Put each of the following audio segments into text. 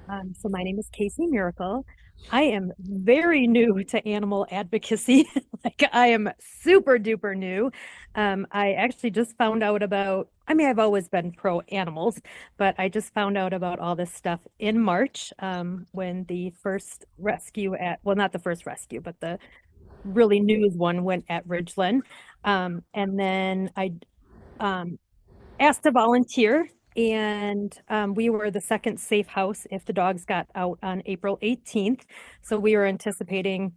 So my name is Kaycee Maracle. I am very new to animal advocacy. Like I am super duper new. I actually just found out about, I mean, I've always been pro animals, but I just found out about all this stuff in March, when the first rescue well, not the first rescue, but the really news one went at Ridglan. And then I um, asked to volunteer, and we were the second safe house if the dogs got out on April 18th. So we were anticipating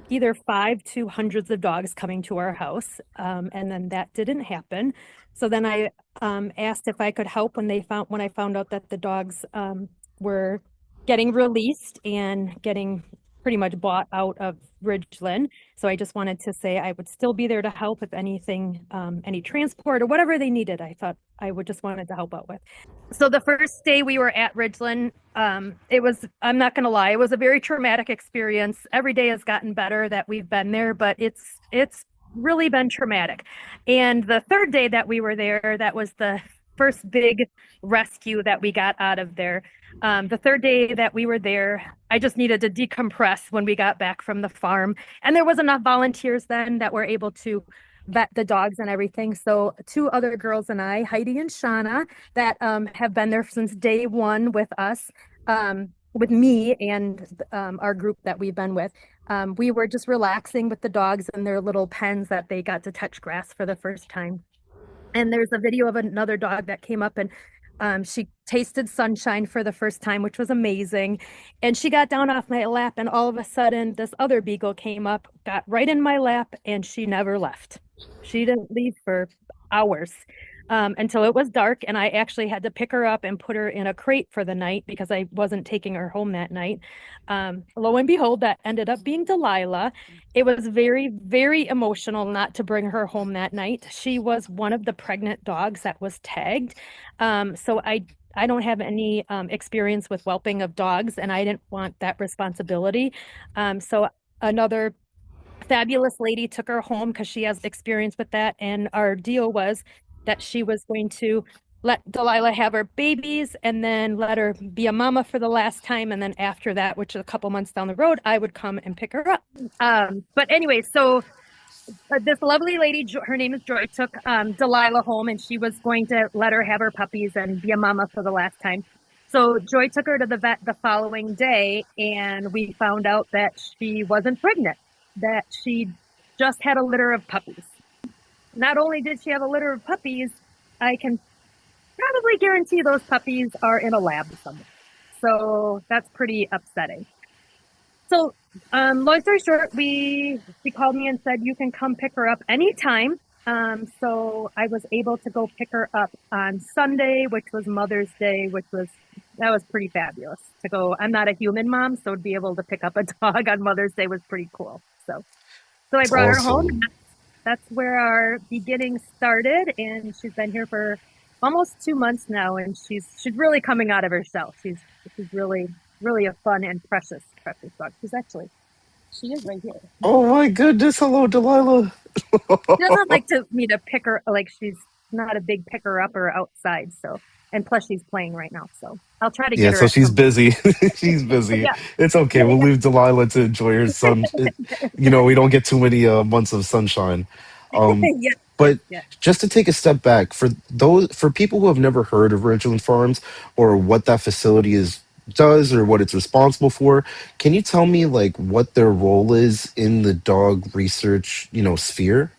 either five to hundreds of dogs coming to our house. And then that didn't happen. So then I asked if I could help when I found out that the dogs were getting released and getting pretty much bought out of Ridgeland. So I just wanted to say I would still be there to help if anything, any transport or whatever they needed. I thought I would just wanted to help out with. So the first day we were at Ridgeland, it was, I'm not going to lie, it was a very traumatic experience. Every day has gotten better that we've been there, but it's really been traumatic. And the third day that we were there, that was the first big rescue that we got out of there. The third day that we were there, I just needed to decompress when we got back from the farm. And there was enough volunteers then that were able to vet the dogs and everything. So two other girls and I, Heidi and Shauna, that have been there since day one with us, with me and our group that we've been with. We were just relaxing with the dogs in their little pens that they got to touch grass for the first time. And there's a video of another dog that came up, and she tasted sunshine for the first time, which was amazing. And she got down off my lap, and all of a sudden, this other beagle came up, got right in my lap, and she never left. She didn't leave for hours, until it was dark, and I actually had to pick her up and put her in a crate for the night because I wasn't taking her home that night. Lo and behold, that ended up being Delilah. It was very, very emotional not to bring her home that night. She was one of the pregnant dogs that was tagged. So I don't have any experience with whelping of dogs, and I didn't want that responsibility. So another fabulous lady took her home because she has experience with that. And our deal was that she was going to let Delilah have her babies and then let her be a mama for the last time. And then after that, which is a couple months down the road, I would come and pick her up. But anyway, so this lovely lady, her name is Joy, took Delilah home, and she was going to let her have her puppies and be a mama for the last time. So Joy took her to the vet the following day, and we found out that she wasn't pregnant, that she just had a litter of puppies. Not only did she have a litter of puppies, I can probably guarantee those puppies are in a lab somewhere. So that's pretty upsetting. So, long story short, she called me and said you can come pick her up anytime. So I was able to go pick her up on Sunday, which was Mother's Day, that was pretty fabulous to go. I'm not a human mom, so to be able to pick up a dog on Mother's Day was pretty cool. So I It's brought her home. awesome. That's where our beginning started, and she's been here for almost 2 months now, and she's really coming out of her shell. She's really really a fun and precious dog. She is right here. Oh my goodness. Hello, Delilah. She doesn't like to me to pick her, like she's not a big picker upper outside. So, and plus she's playing right now, so I'll try to Yeah, get her so at she's some point. busy. She's busy. Yeah, It's okay. yeah, We'll leave Delilah to enjoy her sun. We don't get too many months of sunshine. Um, yeah, yeah, but yeah. just to take a step back, for people who have never heard of Ridgeland Farms or what that facility does or what it's responsible for, can you tell me like what their role is in the dog research, sphere?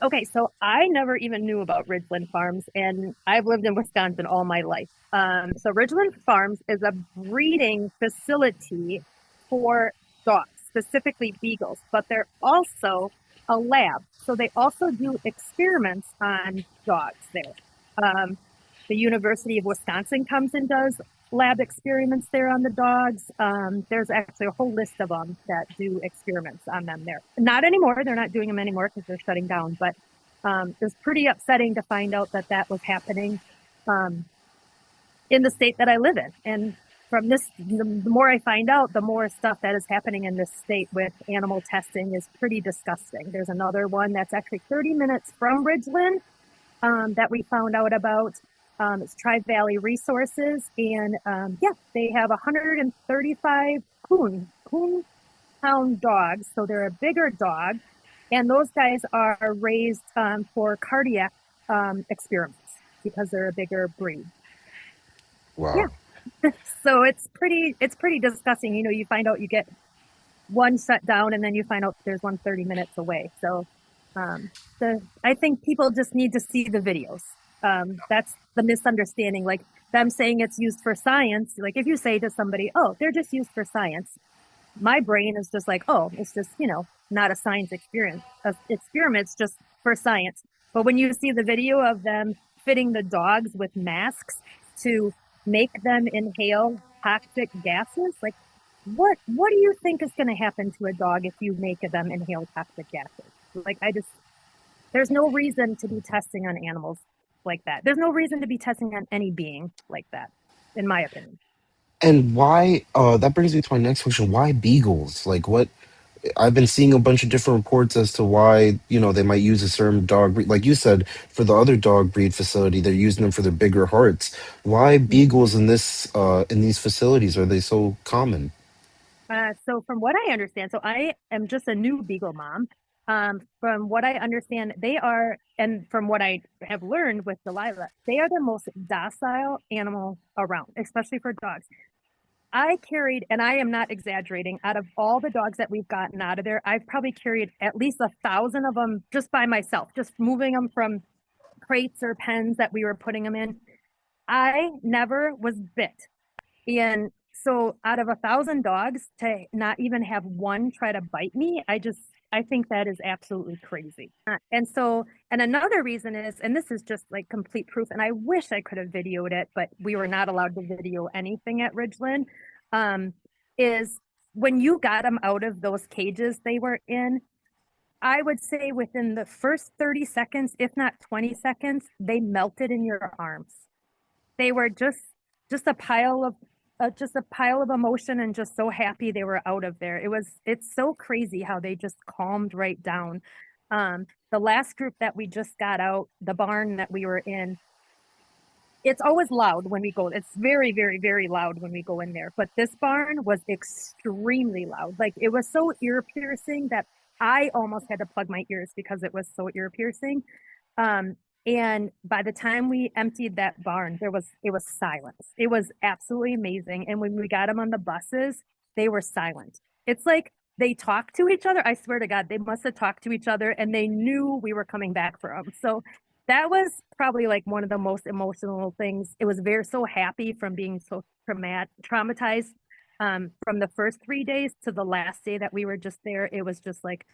Okay, so I never even knew about Ridgeland Farms, and I've lived in Wisconsin all my life. So Ridgeland Farms is a breeding facility for dogs, specifically beagles, but they're also a lab. So they also do experiments on dogs there. Um, the University of Wisconsin comes and does lab experiments there on the dogs. There's actually a whole list of them that do experiments on them there. Not anymore. They're not doing them anymore because they're shutting down. But it was pretty upsetting to find out that that was happening um, in the state that I live in. And from this, the more I find out, the more stuff that is happening in this state with animal testing is pretty disgusting. There's another one that's actually 30 minutes from Ridgeland that we found out about. It's Tri Valley Resources, and yeah, they have 135 coon hound dogs, so they're a bigger dog, and those guys are raised for cardiac experiments because they're a bigger breed. Yeah, Wow. so it's pretty disgusting. You find out you get one shut down, and then you find out there's one 30 minutes away. So um, I think people just need to see the videos. That's the misunderstanding. Like them saying it's used for science. Like if you say to somebody, "Oh, they're just used for science," my brain is just like, oh, it's just, not a science experience. Experiment's just for science. But when you see the video of them fitting the dogs with masks to make them inhale toxic gases, like what do you think is going to happen to a dog if you make them inhale toxic gases? Like there's no reason to be testing on animals like that. There's no reason to be testing on any being like that, in my opinion. And why, that brings me to my next question. Why beagles? Like, what? I've been seeing a bunch of different reports as to why, they might use a certain dog breed. Like you said, for the other dog breed facility, they're using them for their bigger hearts. Why beagles in these facilities are they so common? So from what I understand, so I am just a new Beagle mom. From what I understand, they are, and from what I have learned with Delilah, they are the most docile animal around, especially for dogs. I carried, and I am not exaggerating, out of all the dogs that we've gotten out of there, I've probably carried at least 1,000 of them just by myself, just moving them from crates or pens that we were putting them in. I never was bit. And so out of 1,000 dogs to not even have one try to bite me, I think that is absolutely crazy. And another reason is, and this is just like complete proof, and I wish I could have videoed it, but we were not allowed to video anything at Ridglan, um, is when you got them out of those cages they were in, I would say within the first 30 seconds, if not 20 seconds, they melted in your arms. They were just a pile of emotion and just so happy they were out of there. It's so crazy how they just calmed right down. The last group that we just got out, the barn that we were in, it's always loud when we go. It's very, very, very loud when we go in there. But this barn was extremely loud. Like it was so ear piercing that I almost had to plug my ears because it was so ear piercing. Um, and by the time we emptied that barn, it was silence. It was absolutely amazing. And when we got them on the buses, they were silent. It's like they talked to each other. I swear to God, they must have talked to each other and they knew we were coming back for them. So that was probably like one of the most emotional things. It was very so happy from being so traumatized from the first 3 days to the last day that we were just there. It was just like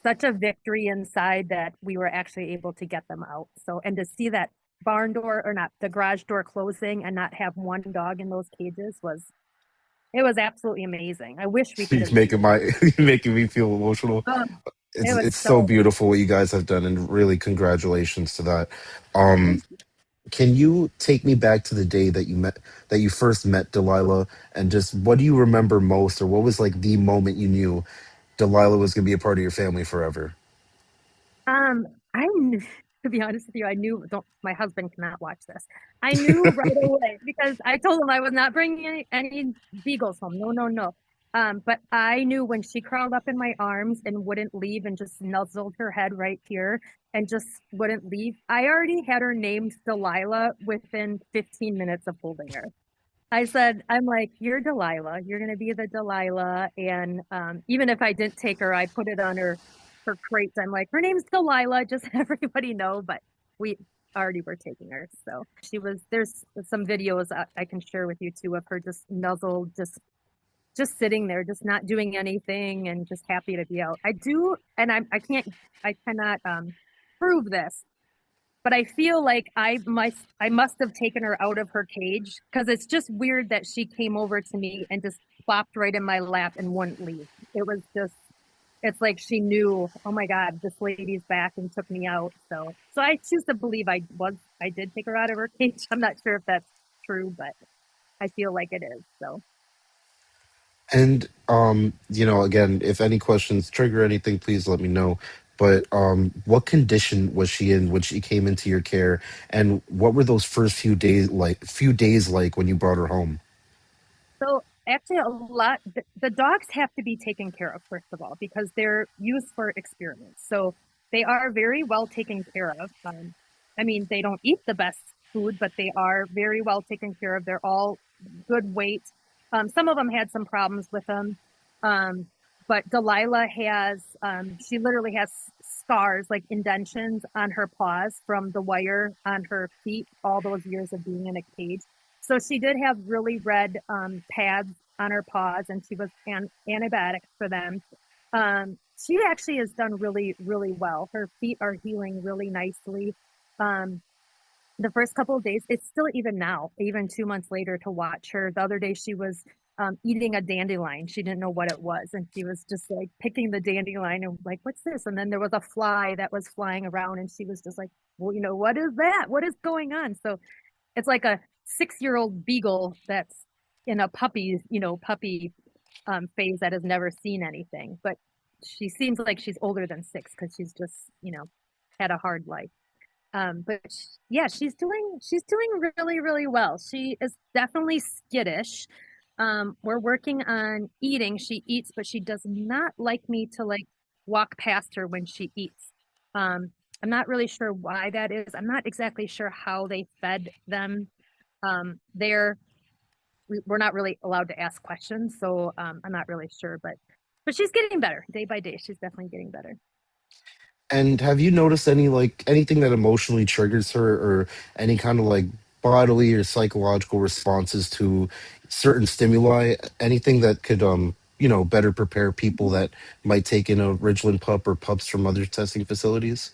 such a victory inside that we were actually able to get them out. So, and to see that barn door or not the garage door closing and not have one dog in those cages it was absolutely amazing. I wish we could He's have making videoed. making me feel emotional. Oh, It's it was it's so so beautiful what you guys have done, and really congratulations to that. Um, thank you. can you take me back to the day that you first met Delilah, and just what do you remember most, or what was like the moment you knew Delilah was going to be a part of your family forever? Um, I knew, to be honest with you, I knew, don't, my husband cannot watch this. I knew right away because I told him I was not bringing any beagles home. No, no, no. But I knew when she crawled up in my arms and wouldn't leave and just nuzzled her head right here and just wouldn't leave. I already had her named Delilah within 15 minutes of holding her. I'm like, you're Delilah. You're gonna be the Delilah. And even if I didn't take her, I put it on her crates. I'm like, her name's Delilah, just so everybody know. But we already were taking her. So there's some videos I can share with you too of her just nuzzled, just sitting there, just not doing anything and just happy to be out. I do, and I cannot prove this, but I feel like I must have taken her out of her cage because it's just weird that she came over to me and just plopped right in my lap and wouldn't leave. It's like she knew, oh my God, this lady's back and took me out. So I choose to believe I did take her out of her cage. I'm not sure if that's true, but I feel like it is. So And again, if any questions trigger anything, please let me know. but what condition was she in when she came into your care, and what were those first few days like when you brought her home? So actually, the dogs have to be taken care of, first of all, because they're used for experiments. So they are very well taken care of. I mean, they don't eat the best food, but they are very well taken care of. They're all good weight. Some of them had some problems with them. Um, but Delilah she literally has scars, like indentions on her paws from the wire on her feet, all those years of being in a cage. So she did have really red pads on her paws, and she was antibiotics for them. She actually has done really, really well. Her feet are healing really nicely. Um, the first couple of days, it's still even now, even 2 months later, to watch her. The other day, she was eating a dandelion. She didn't know what it was, and she was just like picking the dandelion and like, "What's this?" And then there was a fly that was flying around, and she was just like, "Well, what is that? What is going on?" So it's like a 6-year-old beagle that's in a puppy phase that has never seen anything. But she seems like she's older than 6 because she's just, had a hard life. But yeah, she's doing really, really well. She is definitely skittish. We're working on eating. She eats, but she does not like me to like walk past her when she eats. I'm not really sure why that is. I'm not exactly sure how they fed them. There, we're not really allowed to ask questions, so I'm not really sure, but she's getting better day by day. She's definitely getting better. And have you noticed anything that emotionally triggers her, or any kind of like bodily or psychological responses to certain stimuli? Anything that could better prepare people that might take in a Ridgeland pup or pups from other testing facilities?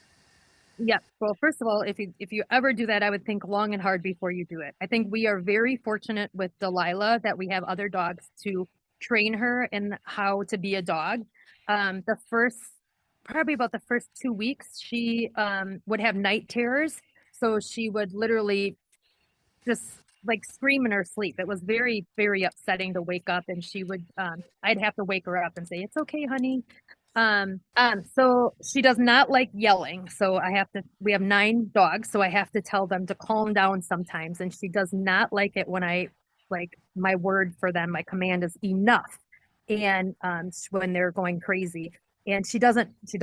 Yeah. Well, first of all, if you ever do that, I would think long and hard before you do it. I think we are very fortunate with Delilah that we have other dogs to train her in how to be a dog. The first, probably about the first 2 weeks, she would have night terrors. So she would literally just like scream in her sleep. It was very, very upsetting to wake up, and I'd have to wake her up and say, "It's okay, honey." So she does not like yelling. So we have 9 dogs, so I have to tell them to calm down sometimes. And she does not like it when like, my word for them, my command is enough. And when they're going crazy. And she does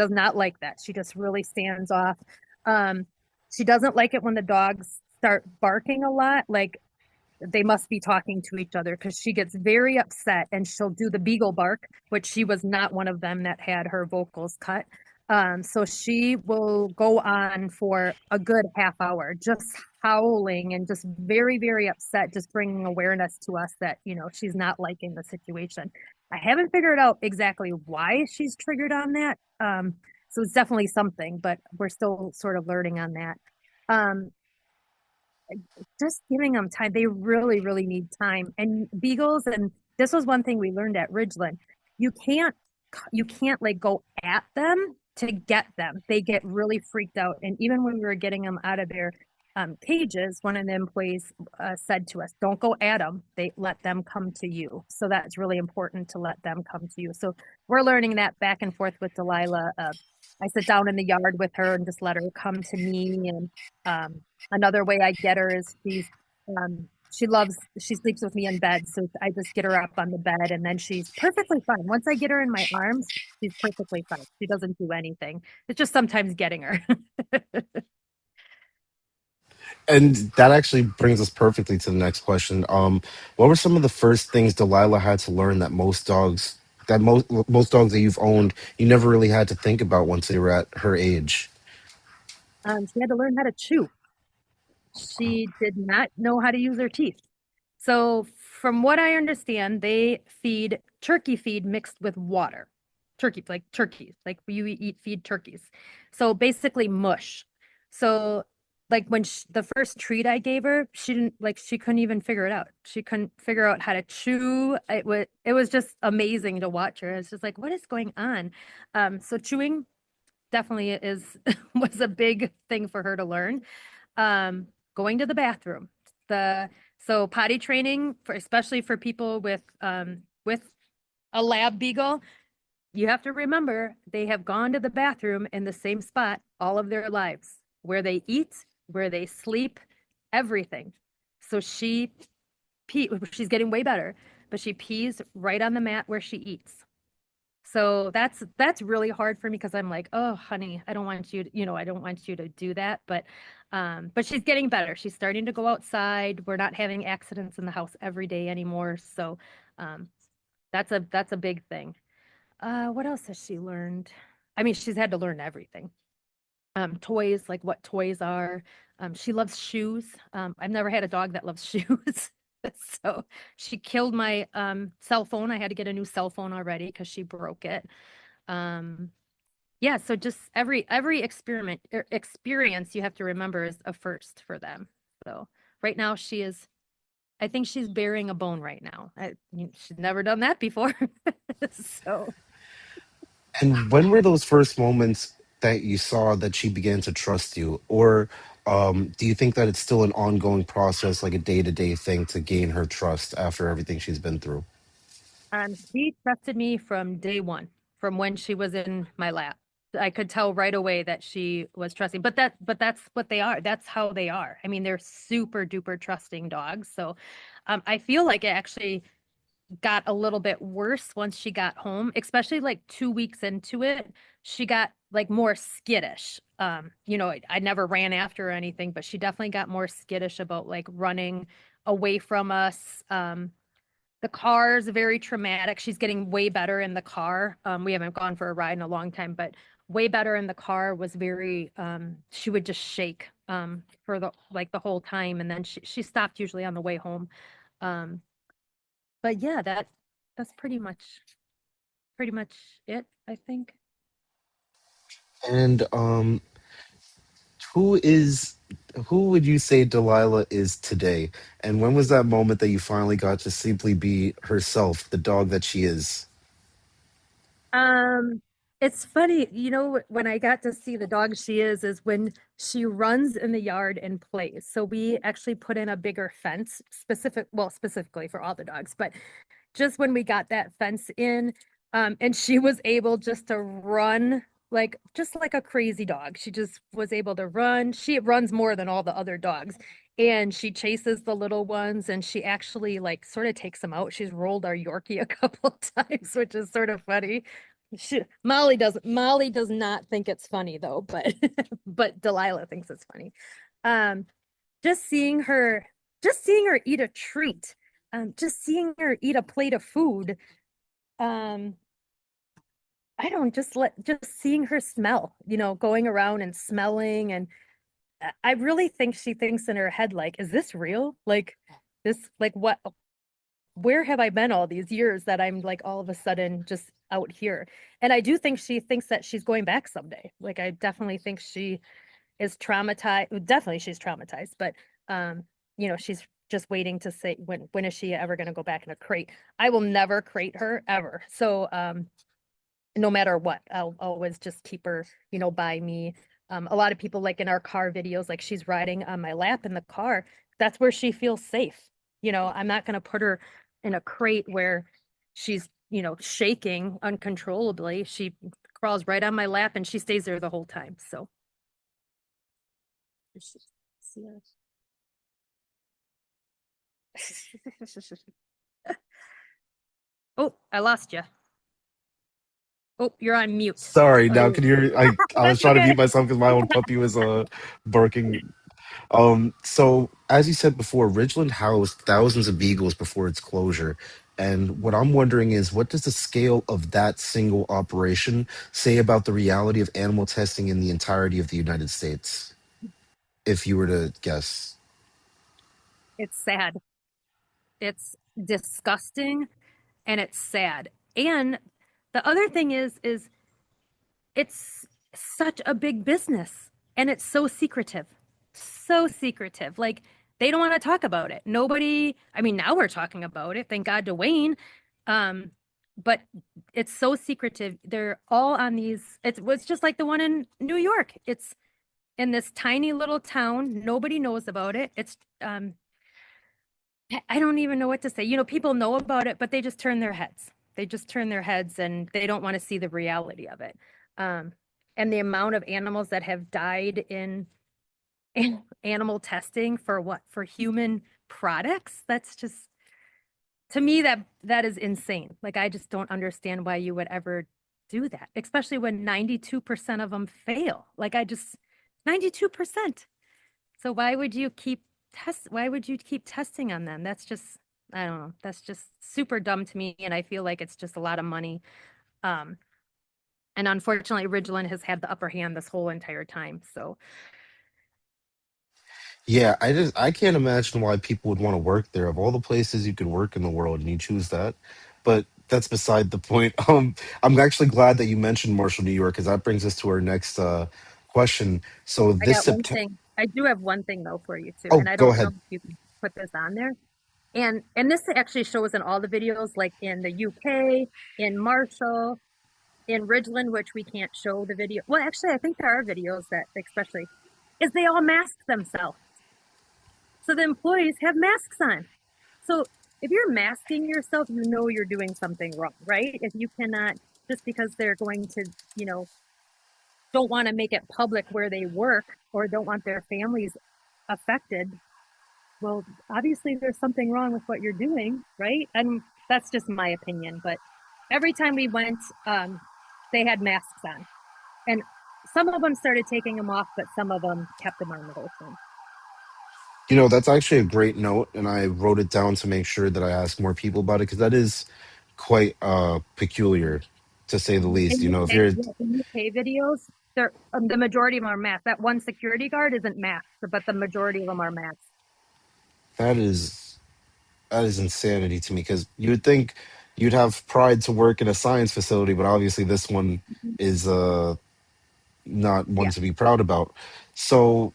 not like that. She just really stands off. Um, she doesn't like it when the dogs start barking a lot. Like they must be talking to each other because she gets very upset and she'll do the beagle bark, which she was not one of them that had her vocals cut. So she will go on for a good half hour, just howling and just very, very upset, just bringing awareness to us that, she's not liking the situation. I haven't figured out exactly why she's triggered on that. So it's definitely something, but we're still sort of learning on that. Um, just giving them time. They really, really need time. And beagles, and this was one thing we learned at Ridgeland. You can't, you can't like go at them to get them. They get really freaked out. And even when we were getting them out of their cages, one of the employees said to us, "Don't go at them. They let them come to you." So that's really important to let them come to you. So we're learning that back and forth with Delilah. I sit down in the yard with her and just let her come to me. And another way I get her is she sleeps with me in bed. So I just get her up on the bed and then she's perfectly fine. Once I get her in my arms, she's perfectly fine. She doesn't do anything. It's just sometimes getting her. And that actually brings us perfectly to the next question. What were some of the first things Delilah had to learn that most dogs that you've owned, you never really had to think about once they were at her age? She had to learn how to chew. She did not know how to use her teeth. So, from what I understand, they feed turkey feed mixed with water. Turkeys, like you feed turkeys. So basically mush. So like when the first treat I gave her, she couldn't even figure it out. She couldn't figure out how to chew. It was just amazing to watch her. It's just like, what is going on? So chewing definitely is was a big thing for her to learn. Going to the bathroom. The So potty training for especially for people with a lab beagle, you have to remember they have gone to the bathroom in the same spot all of their lives, where they eat, where they sleep, everything. So she's getting way better, but she pees right on the mat where she eats. So that's really hard for me because I'm like, oh, honey, I don't want you to, I don't want you to do that. But she's getting better. She's starting to go outside. We're not having accidents in the house every day anymore. So um, that's a big thing. What else has she learned? I mean, she's had to learn everything. Toys, like what toys are. She loves shoes. I've never had a dog that loves shoes. So she killed my cell phone. I had to get a new cell phone already because she broke it. Um, yeah, so just every experience you have to remember is a first for them. So right now I think she's bearing a bone right now. She's never done that before. So And when were those first moments that you saw that she began to trust you? Or do you think that it's still an ongoing process, like a day-to-day thing to gain her trust after everything she's been through? she trusted me from day one, from when she was in my lap. I could tell right away that she was trusting. But that's what they are. That's how they are. I mean, they're super duper trusting dogs. So I feel like it actually got a little bit worse once she got home, especially like 2 weeks into it. She got like more skittish. I never ran after her or anything, but she definitely got more skittish about like running away from us. The car is very traumatic. She's getting way better in the car. We haven't gone for a ride in a long time, but way better in the car was very, she would just shake for the whole time. And then she stopped usually on the way home. Um, but yeah, that's pretty much it, I think. And who is who would you say Delilah is today? And when was that moment that you finally got to simply be herself, the dog that she is? Um, it's funny, when I got to see the dog is when she runs in the yard and plays. So we actually put in a bigger fence, specifically for all the dogs, but just when we got that fence in, and she was able just to run just like a crazy dog. She just was able to run. She runs more than all the other dogs. And she chases the little ones and she actually like sort of takes them out. She's rolled our Yorkie a couple times, which is sort of funny. Molly does not think it's funny though, but but Delilah thinks it's funny. Um, just seeing her just seeing her eat a treat, just seeing her eat a plate of food, um I don't just seeing her smell, going around and smelling. And I really think she thinks in her head like, is this real? Like this, like what, where have I been all these years that I'm like all of a sudden just out here? And I do think she thinks that she's going back someday. Like I definitely think she is traumatized. Definitely she's traumatized, but um, she's just waiting to say when is she ever going to go back in a crate? I will never crate her ever. So no matter what, I'll always just keep her, by me. A lot of people like in our car videos, like she's riding on my lap in the car. That's where she feels safe. I'm not going to put her in a crate where she's, shaking uncontrollably. She crawls right on my lap and she stays there the whole time. So oh, I lost you. Oh, you're on mute. Sorry, Oh, now there you can you hear? I was That's trying to okay. mute myself because my own puppy was barking. So as you said before, Ridgeland housed thousands of beagles before its closure. And what I'm wondering is, what does the scale of that single operation say about the reality of animal testing in the entirety of the United States? If you were to guess. It's sad. It's disgusting and it's sad. And the other thing is it's such a big business and it's so secretive. So secretive. Like they don't want to talk about it. Nobody, I mean, now we're talking about it. Thank God Dwayne. Um, but it's so secretive. They're all on these, it was just like the one in New York. It's in this tiny little town. Nobody knows about it. It's I don't even know what to say. People know about it, but they just turn their heads. They just turn their heads and they don't want to see the reality of it. Um, and the amount of animals that have died in animal testing for what? For human products? That's just, to me, that is insane. Like, I just don't understand why you would ever do that, especially when 92% of them fail. Like, 92%. So why would you keep testing on them? That's just, I don't know. That's just super dumb to me. And I feel like it's just a lot of money. Um, and unfortunately, Ridglan has had the upper hand this whole entire time. So Yeah, I can't imagine why people would want to work there. Of all the places you could work in the world, and you choose that. But that's beside the point. I'm actually glad that you mentioned Marshall, New York, because that brings us to our next question. So I this got one September. thing. I do have one thing though for you too. And Oh, I go don't know ahead. if you can put this on there. And this actually shows in all the videos, like in the UK, in Marshall, in Ridgeland, which we can't show the video. Well, actually, I think there are videos that, especially, is they all mask themselves. So the employees have masks on. So if you're masking yourself, you know you're doing something wrong, right? If you cannot, just because they're going to, you know, don't want to make it public where they work or don't want their families affected, well, obviously there's something wrong with what you're doing, right? And that's just my opinion. But every time we went, they had masks on. And some of them started taking them off, but some of them kept them on the whole time. That's actually a great note, and I wrote it down to make sure that I ask more people about it because that is quite peculiar, to say the least. If you're In UK videos, they're the majority of them are masked. That one security guard isn't masked, but the majority of them are masked. that is that is insanity to me because you would think you'd have pride to work in a science facility, but obviously this one is not one Yeah. to be proud about. So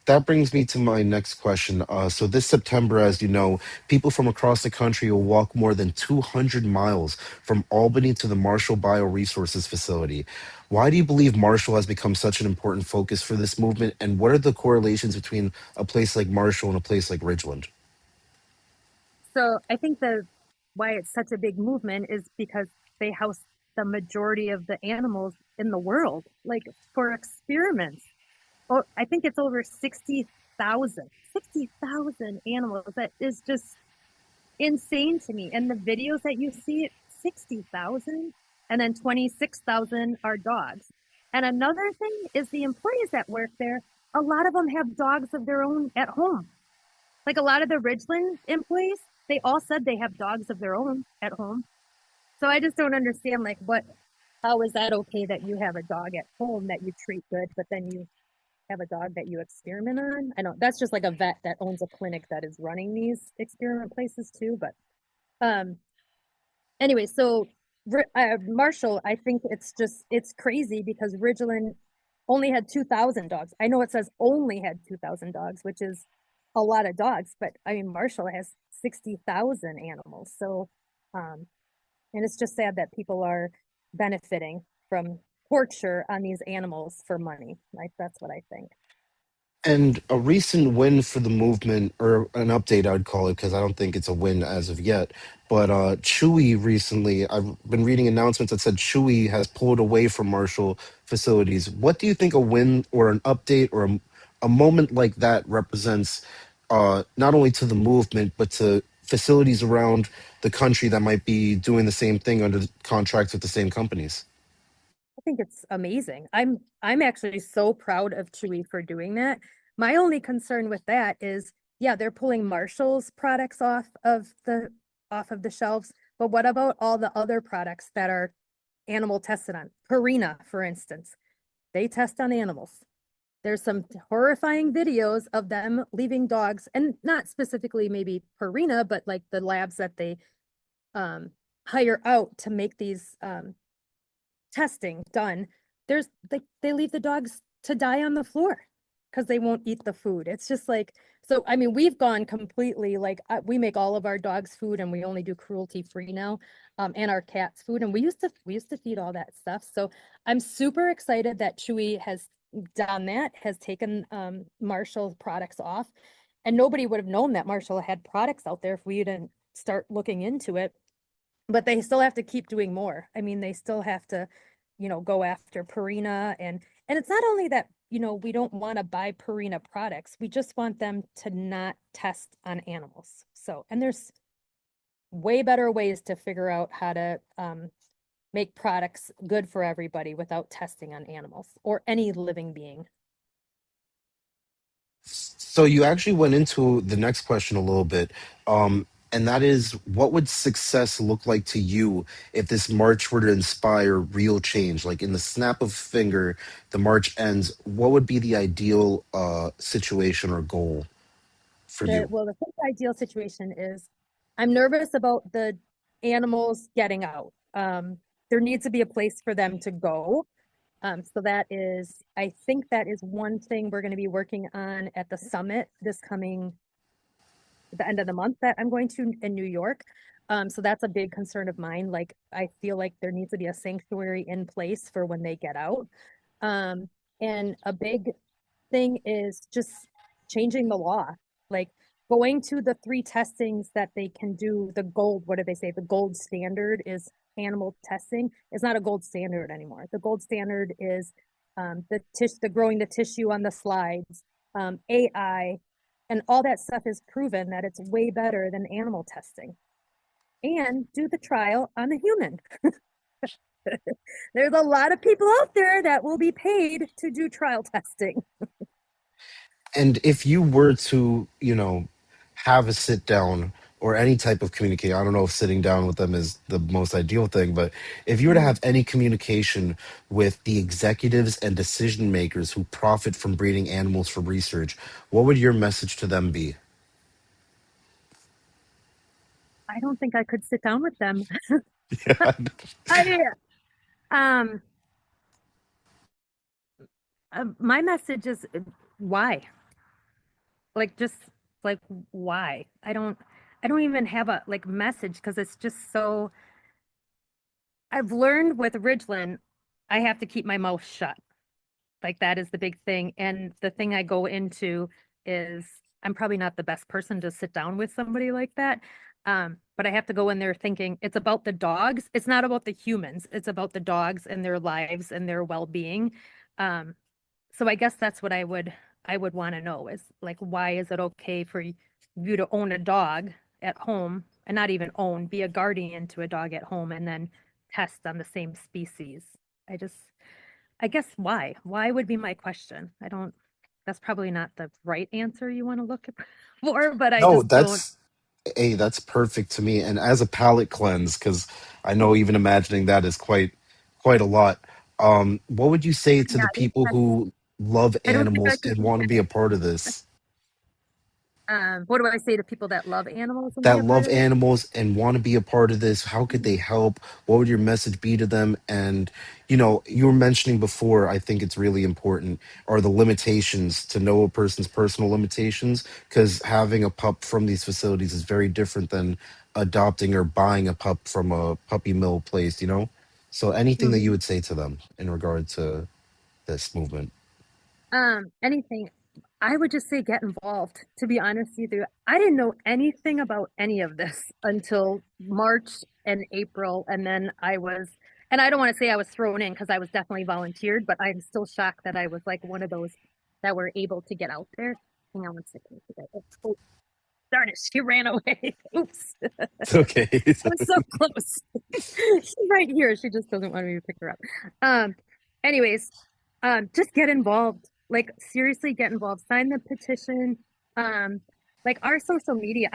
that brings me to my next question. So this September, as you know, people from across the country will walk more than 200 miles from Albany to the Marshall BioResources facility. Why do you believe Marshall has become such an important focus for this movement, and what are the correlations between a place like Marshall and a place like Ridgeland? So I think the why it's such a big movement is because they house the majority of the animals in the world, like for experiments. Oh, I think it's over 60,000 animals. That is just insane to me. And the videos that you see, 60,000 and then 26,000 are dogs. And another thing is the employees that work there, a lot of them have dogs of their own at home. Like a lot of the Ridgeland employees, they all said they have dogs of their own at home. So I just don't understand, like, how is that okay that you have a dog at home that you treat good, but then you have a dog that you experiment on? I know that's just like a vet that owns a clinic that is running these experiment places too. But um, anyway, so Marshall, I think it's crazy because Ridgeland only had 2,000 dogs. I know it says only had 2,000 dogs, which is a lot of dogs, but I mean Marshall has 60,000 animals. So, um, and it's just sad that people are benefiting from torture on these animals for money. Like that's what I think. And a recent win for the movement, or an update, I'd call it, because I don't think it's a win as of yet. But Chewy recently, I've been reading announcements that said Chewy has pulled away from Marshall facilities. What do you think a win or an update or a moment like that represents, not only to the movement, but to facilities around the country that might be doing the same thing under contracts with the same companies? I think it's amazing. I'm actually so proud of Chewy for doing that. My only concern with that is, yeah, they're pulling Marshall's products off of the shelves, but what about all the other products that are animal tested on? Purina, for instance, they test on animals. There's some horrifying videos of them leaving dogs, and not specifically maybe Purina, but like the labs that they um, hire out to make these testing done, there's like they leave the dogs to die on the floor because they won't eat the food. It's just like, so I mean, we've gone completely like we make all of our dogs food and we only do cruelty free now, and our cats food, and we used to feed all that stuff. So I'm super excited that Chewy has done that, has taken Marshall's products off, and nobody would have known that Marshall had products out there if we didn't start looking into it. but they still have to keep doing more. I mean, they still have to, go after Purina and it's not only that, we don't want to buy Purina products. We just want them to not test on animals. So, and there's way better ways to figure out how to make products good for everybody without testing on animals or any living being. So you actually went into the next question a little bit, and that is, what would success look like to you if this march were to inspire real change? Like in the snap of a finger, the march ends. What would be the ideal situation or goal for you? The first ideal situation is I'm nervous about the animals getting out. There needs to be a place for them to go. So I think that is one thing we're going to be working on at the summit this coming, the end of the month that I'm going to in New York. So that's a big concern of mine. Like, I feel like there needs to be a sanctuary in place for when they get out. Um, and a big thing is just changing the law, like going to the three testings that they can do. The gold, what do they say? The gold standard is animal testing. It's not a gold standard anymore. The gold standard is the growing the tissue on the slides, AI, and all that stuff is proven that it's way better than animal testing. And do the trial on the human. There's a lot of people out there that will be paid to do trial testing. And if you were to, have a sit down or any type of communication, I don't know if sitting down with them is the most ideal thing, but if you were to have any communication with the executives and decision makers who profit from breeding animals for research, what would your message to them be? I don't think I could sit down with them. I um my message is why? Like just like why? I don't even have a like message because it's just so I've learned with Ridglan, I have to keep my mouth shut. Like that is the big thing. And the thing I go into is I'm probably not the best person to sit down with somebody like that. But I have to go in there thinking it's about the dogs. It's not about the humans. It's about the dogs and their lives and their well-being. Um, so I guess that's what I would want to know is like why is it okay for you to own a dog at home and not even own, be a guardian to a dog at home and then test on the same species? I just I guess why? Why would be my question. That's probably not the right answer you want to look for, but I No, just don't. that's perfect to me. And as a palate cleanse, because I know even imagining that is quite a lot. What would you say to Yeah, the people who love I don't think I animals could and do want to be a that. part of this? What do I say to people that love animals and be That a part love of it? animals and want to be a part of this, how could they help? What would your message be to them? And you were mentioning before, I think it's really important, are the limitations, to know a person's personal limitations, because having a pup from these facilities is very different than adopting or buying a pup from a puppy mill place. So anything that you Mhm. would say to them in regard to this movement? Anything. I would just say get involved, to be honest with you. I didn't know anything about any of this until March and April. And I don't want to say I was thrown in because I was definitely volunteered, but I'm still shocked that I was like one of those that were able to get out there. Hang on one second. Oh, darn it, she ran away. Oops. It's okay. I was so close. She's right here. She just doesn't want me to pick her up. Um, anyways, just get involved. Like seriously, get involved. Sign the petition. Um, like our social media,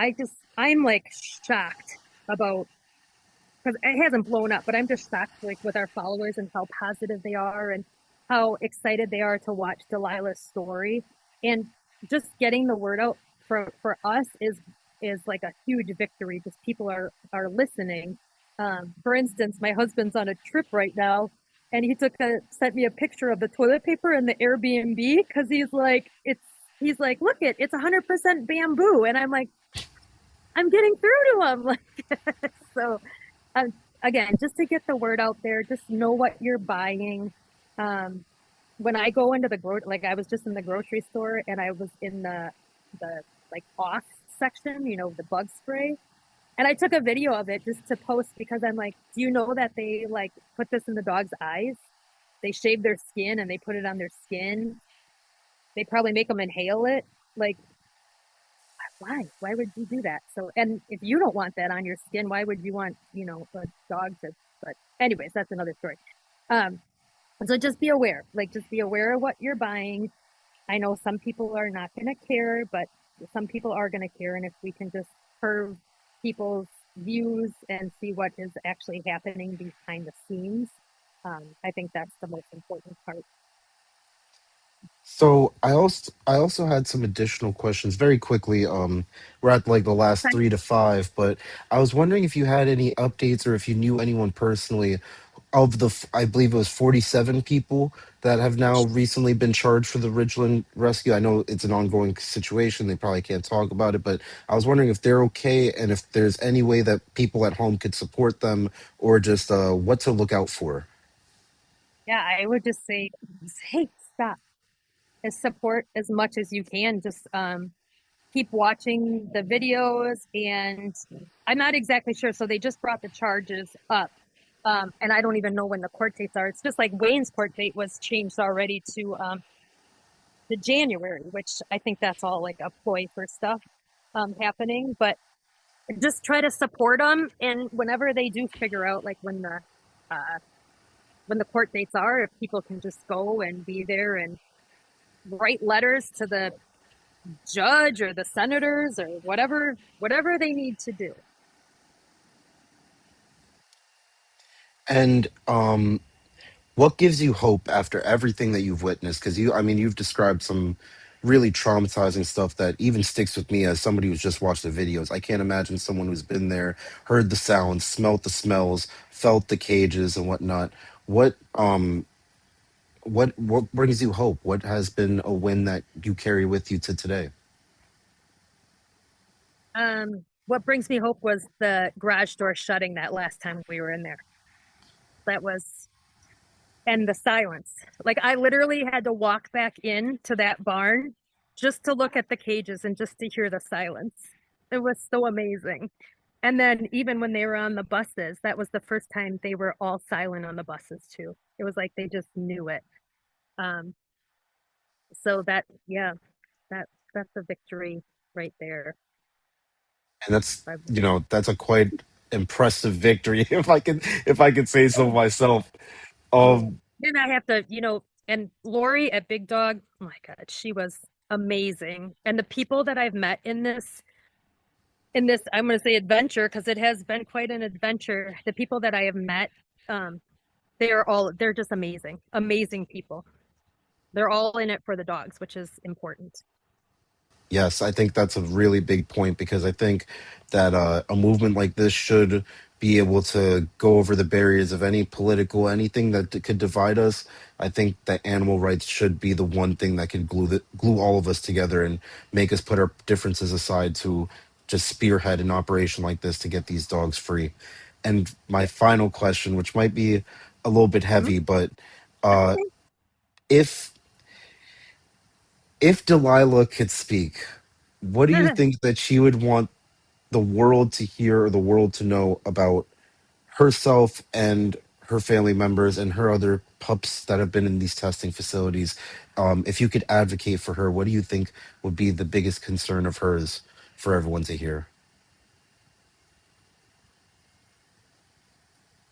I'm like shocked about because it hasn't blown up, but I'm just shocked like with our followers and how positive they are and how excited they are to watch Delilah's story. And just getting the word out for us is like a huge victory because people are listening. For instance, my husband's on a trip right now and sent me a picture of the toilet paper in the Airbnb because he's like, look it's 100% bamboo. And I'm like, I'm getting through to him. Like so um, again, just to get the word out there, just know what you're buying. Um, when I go into like I was just in the grocery store and I was in the like off section, the bug spray. And I took a video of it just to post because I'm like, do you know that they like put this in the dog's eyes? They shave their skin and they put it on their skin. They probably make them inhale it. Like, why? Why would you do that? So, and if you don't want that on your skin, why would you want, a dog to, but anyways, that's another story. Um, so just be aware, like just be aware of what you're buying. I know some people are not going to care, but some people are going to care. And if we can just curve people's views and see what is actually happening behind the scenes, I think that's the most important part. So I also had some additional questions very quickly. We're at like the last Okay. 3 to 5, but I was wondering if you had any updates or if you knew anyone personally of I believe it was 47 people that have now recently been charged for the Ridglan rescue. I know it's an ongoing situation. They probably can't talk about it, but I was wondering if they're okay and if there's any way that people at home could support them or just what to look out for. Yeah, I would just say, hey, stop. As support as much as you can. Just keep watching the videos. And I'm not exactly sure. So they just brought the charges up. And I don't even know when the court dates are. It's just like Wayne's court date was changed already to January, which I think that's all like a ploy for stuff happening. But just try to support them. And whenever they do figure out like uh, when the court dates are, if people can just go and be there and write letters to the judge or the senators or whatever they need to do. And what gives you hope after everything that you've witnessed? Because I mean, you've described some really traumatizing stuff that even sticks with me as somebody who's just watched the videos. I can't imagine someone who's been there, heard the sounds, smelt the smells, felt the cages and whatnot. What what brings you hope? What has been a win that you carry with you to today? What brings me hope was the garage door shutting that last time we were in there. That was and the silence. Like I literally had to walk back into that barn just to look at the cages and just to hear the silence. It was so amazing. And then even when they were on the buses, that was the first time they were all silent on the buses too. It was like they just knew it. Um, so that yeah, that that's a victory right there. And that's, I, that's a quite impressive victory if I could say so myself. oh, Um then I have to, and Lori at Big Dog, oh my God, she was amazing. And the people that I've met in this, I'm going to say adventure because it has been quite an adventure. The people that I have met, um, they're just amazing, amazing people. They're all in it for the dogs, which is important. Yes, I think that's a really big point because I think that a movement like this should be able to go over the barriers of any political anything that could divide us. I think that animal rights should be the one thing that could glue all of us together and make us put our differences aside to just spearhead an operation like this to get these dogs free. And my Yep. final question, which might be a little bit Mhm. heavy, but That's uh, okay. if if Delilah could speak, what do you think that she would want the world to hear or the world to know about herself and her family members and her other pups that have been in these testing facilities? If you could advocate for her, what do you think would be the biggest concern of hers for everyone to hear?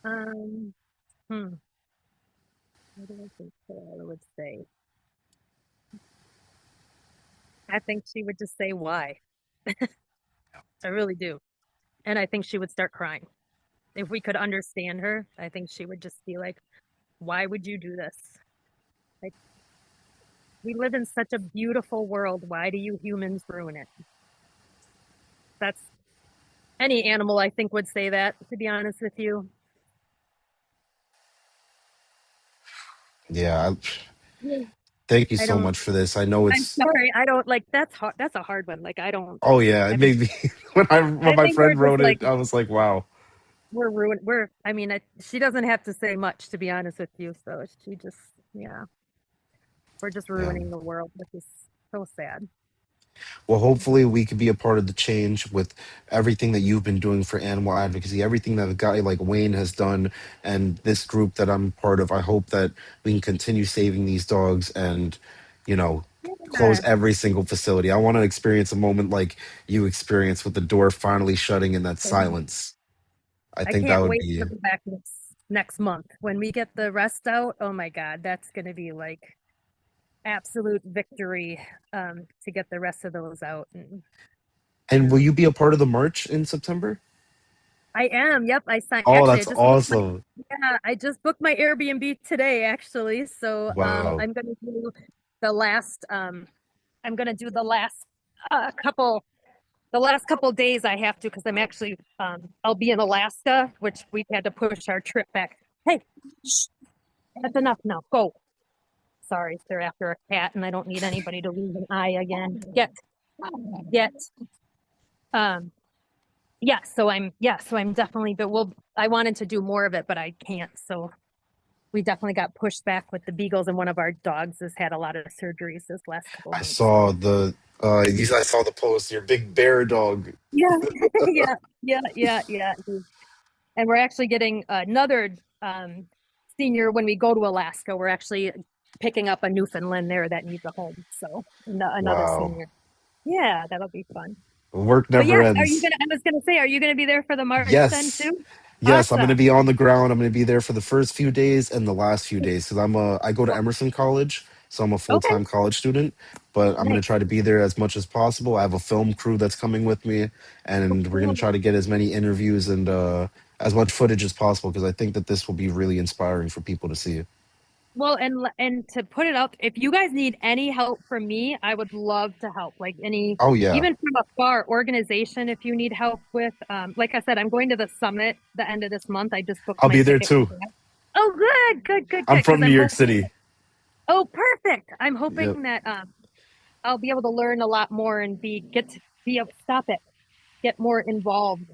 um, hmm, what do I think Taylor would say? I think she would just say why. I really do. And I think she would start crying. If we could understand her, I think she would just be like, why would you do this? Like, we live in such a beautiful world. Why do you humans ruin it? That's any animal, I think, would say that, to be honest with you. Yeah, Yeah. thank you I so don't, much for this. I know I'm it's. sorry. I don't like that's hard. That's a hard one. Like, I don't, Oh yeah, it I think, made me when I when I my think we're friend just wrote like, it. I was like, wow. we're ruined. I mean, she doesn't have to say much, to be honest with you. So yeah, we're just Yeah. ruining the world, which is so sad. Well, hopefully we could be a part of the change with everything that you've been doing for animal advocacy, everything that a guy like Wayne has done, and this group that I'm part of. I hope that we can continue saving these dogs and, you know, close Yeah, every single facility. I want to experience a moment like you experienced with the door finally shutting in that silence. I I think that can't would wait be. to go back next month when we get the rest out. Oh my God, that's going to be like absolute victory to get the rest of those out. And And will yeah, you be a part of the march in September? I am. Yep, I signed. Oh, Actually, that's awesome. I just booked my Airbnb today actually. So Wow. I'm going to do the last I'm going to do couple the last couple days I have to because I'm actually I'll be in Alaska, which we've had to push our trip back. Hey, shh, that's enough now. Go. Sorry, they're after a cat, and I don't need anybody to lose an eye again. Get. Um, so I'm definitely, but I wanted to do more of it, but I can't. So we definitely got pushed back with the Beagles, and one of our dogs has had a lot of surgeries this last couple I months. saw So the I saw the post, your big bear dog. yeah, yeah, yeah. And we're actually getting another senior when we go to Alaska. We're actually picking up a Newfoundland there that needs a home. So another Wow. senior. Yeah, that'll be fun. Work But never yes, ends. I was gonna say, are you gonna be there for the March then Yes. too? Yes, I'm going to Awesome. be on the ground. I'm going to be there for the first few days and the last few days because I go to Emerson College, so I'm a Okay, full-time college student, but I'm going to nice. try to be there as much as possible. I have a film crew that's coming with me, and we're going to try to get as many interviews and as much footage as possible because I think that this will be really inspiring for people to see. Well, and to put it out, if you guys need any help from me, I would love to help. Like Oh yeah. even from afar, organization, if you need help with, like I said, I'm going to the summit the end of this month. I just booked I'll my be there ticket for too. that. Oh, I'm good. Because from New I'm York hoping. City. Oh, perfect. I'm Yep. hoping that I'll be able to learn a lot more and get to be able stop it, get more involved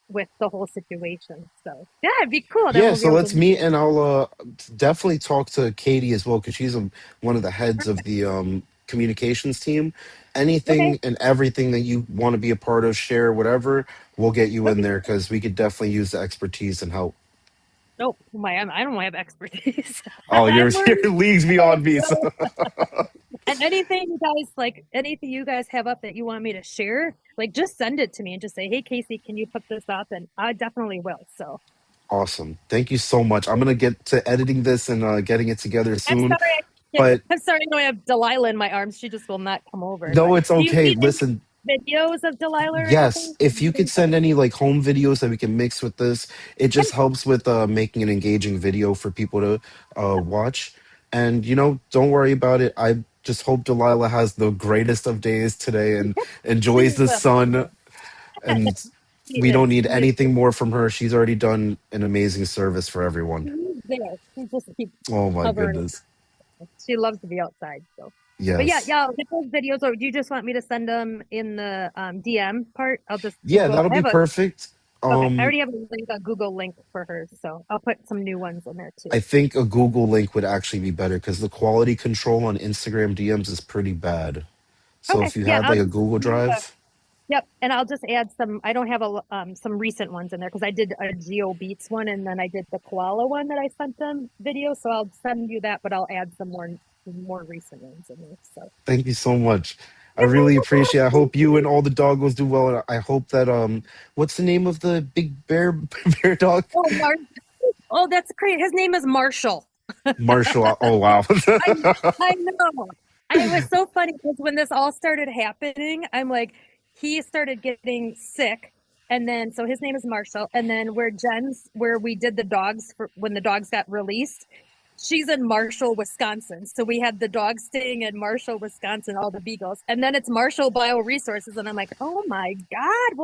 with the whole situation. So yeah, it'd be cool. Then Yeah, we'll be so able let's to. meet and I'll definitely talk to Katie as well because she's one of the heads of the communications team. Okay. Anything and everything that you want to be a part of, share, whatever, we'll get you in Okay. there because we could definitely use the expertise and help. Oh my, I don't have expertise. Oh, I'm your learning. league's beyond me. So. So, and anything you guys have up that you want me to share, like just send it to me and just say, "Hey, Kaycee, can you put this up?" And I definitely will. So Awesome. Thank you so much. I'm gonna get to editing this and getting it together I'm soon. sorry. But I'm sorry. I know I have Delilah in my arms. She just will not come over. no, But it's do you okay. need any Listen, videos of Delilah or yes, anything? if you could send any like home videos that we can mix with this, it just helps with making an engaging video for people to watch. And don't worry about it. I just hope Delilah has the greatest of days today and She enjoys the will. sun. And She we don't is. need She is. anything more from her. She's already done an amazing service for everyone. She's there. She just keeps Oh my hovering. goodness. She loves to be outside. So, but yeah, Yes. yeah, I'll get those videos. Or do you just want me to send them in the DM part? I'll just Yeah, Google. that'll I be have a perfect. Okay. I Um, already have a Google link for her, so I'll put some new ones in there I too. think a Google link would actually be better because the quality control on Instagram DMs is pretty bad. So Okay. if you Yeah, had I'll like a just Google Drive, yep, and I'll just add some. I don't have some recent ones in there because I did a Geo Beats one and then I did the koala one that I sent them video. So I'll send you that, but I'll add some more recent ones in there. So thank you so much. I yeah, really no appreciate it. I problem. hope you and all the doggos do well. And I hope that what's the name of the big bear bear dog? Oh, oh, that's great. His name is Marshall. Marshall. Oh wow. I I know. It was so funny because when this all started happening, I'm like, he started getting sick, and then so his name is Marshall, and then where we did the dogs for when the dogs got released, she's in Marshall, Wisconsin. So we had the dogs staying in Marshall, Wisconsin, all the beagles, and then it's Marshall BioResources, and I'm like, oh my God,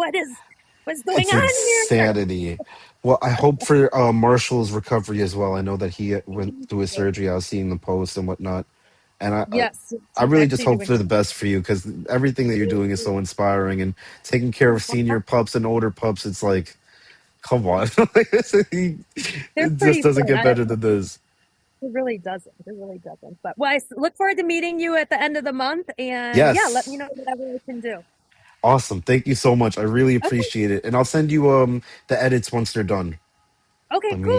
what's going It's on here? insanity. Well, I hope for Marshall's recovery as well. I know that he went through his surgery. I was seeing the posts and whatnot, and Yes, I she's really just actually hope doing for the best for you because everything that you're doing is so inspiring and taking care of senior pups and older pups. It's like, come on, they're it just pretty doesn't fun. get better than this. It really doesn't. It really doesn't. But well, look forward to meeting you at the end of the month. And yeah, let me Yes. know whatever I can do. Awesome. Thank you so much. I really Okay. appreciate it. And I'll send you the edits once they're done. Okay, Let cool. me